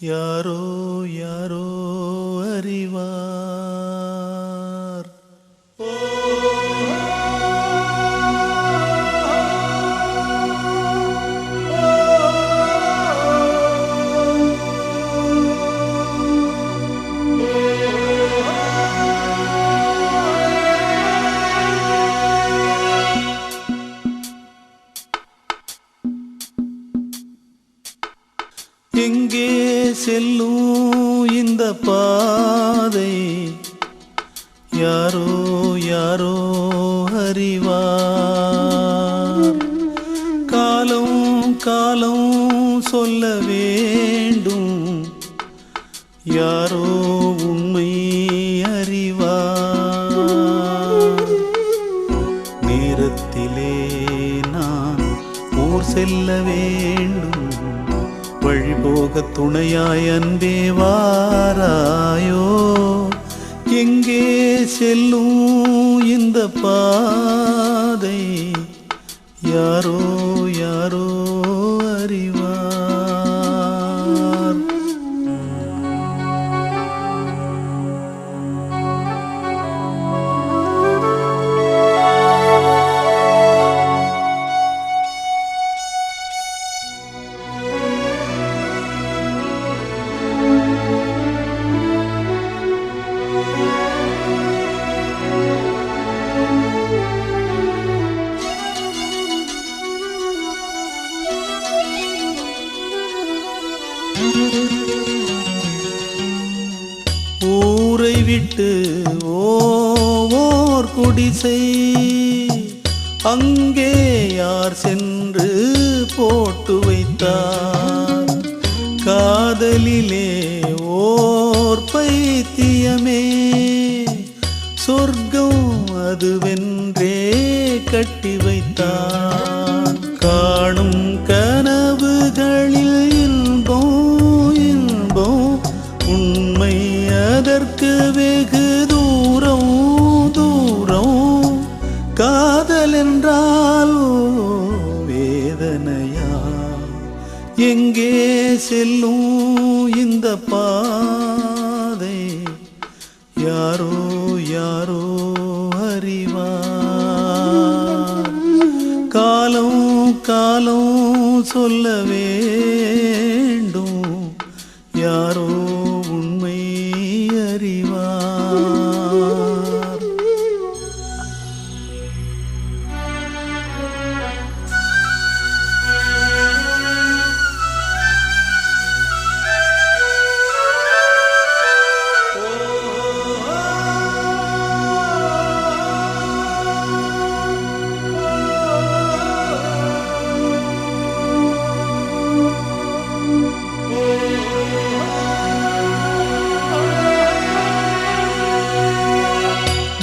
யாரோ யாரோ அறிவார். எங்கே செல்லும் இந்த பாதை யாரோ யாரோ அறிவார். காலம் காலம் சொல்ல வேண்டும், யாரோ உண்மை அறிவார். நேரத்திலே நான் ஊர் செல்ல வேண்டும், வழிபோக துணையாய் அன்பே வாராயோ. எங்கே செல்லும் இந்த பாதை யாரோ யாரோ அறிவார். ஊரை விட்டு ஓர் குடிசை, அங்கே யார் சென்று போட்டு வைத்தார். காதலிலே ஓர் பைத்தியமே, சொர்க்கம் அதுவென்றே கட்டி வைத்தான். காணும் கனவுகளில் இன்பம் இன்பம், உண்மை அதற்கு வெகு தூரம் தூரம். காதல் என்றால் வேதனையா, எங்கே செல்லும் இந்த பாதை யாரோ யாரோ அறிவார். காலம் காலம் சொல்ல வேண்டும், யாரோ உண்மை அறிவார்.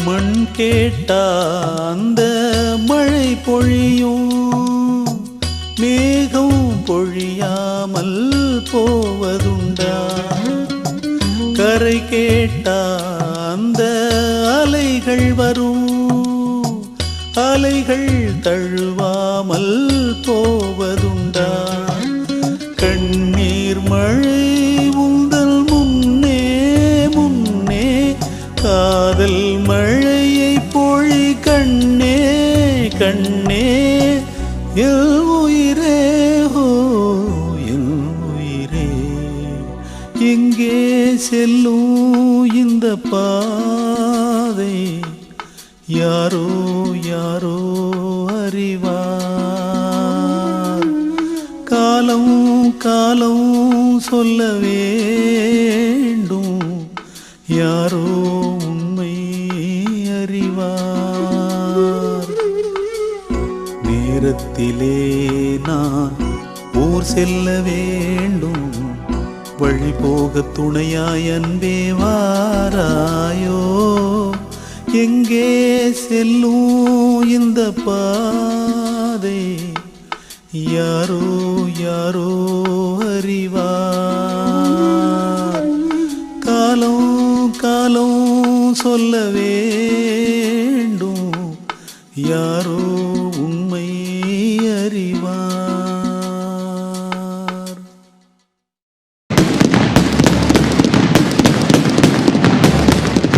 மண் கேட்டா அந்த மழை பொழியும், மேகம் பொழியாமல் போவதுண்டா. கரை கேட்டா அந்த அலைகள் வரும், அலைகள் தழுவாமல் போவதுண்டா. கண்ணீர் மழை உந்தல் முன்னே முன்னே, காதல் மழையை பொழி கண்ணே கண்ணே. எல் உயிரே ஹோ எல் உயிரே, எங்கே செல்லும் இந்த பாதை யாரோ யாரோ அறிவார். காலம் காலம் சொல்ல வேண்டும், யாரோ உண்மை அறிவார். நேரத்திலே நான் ஊர் செல்ல வேண்டும், வழிபோக துணையாய் அன்பே வாராயோ. எங்கே செல்லும் இந்த பாதை யாரோ யாரோ அறிவார். காலம் காலம் சொல்ல வேண்டும், யாரோ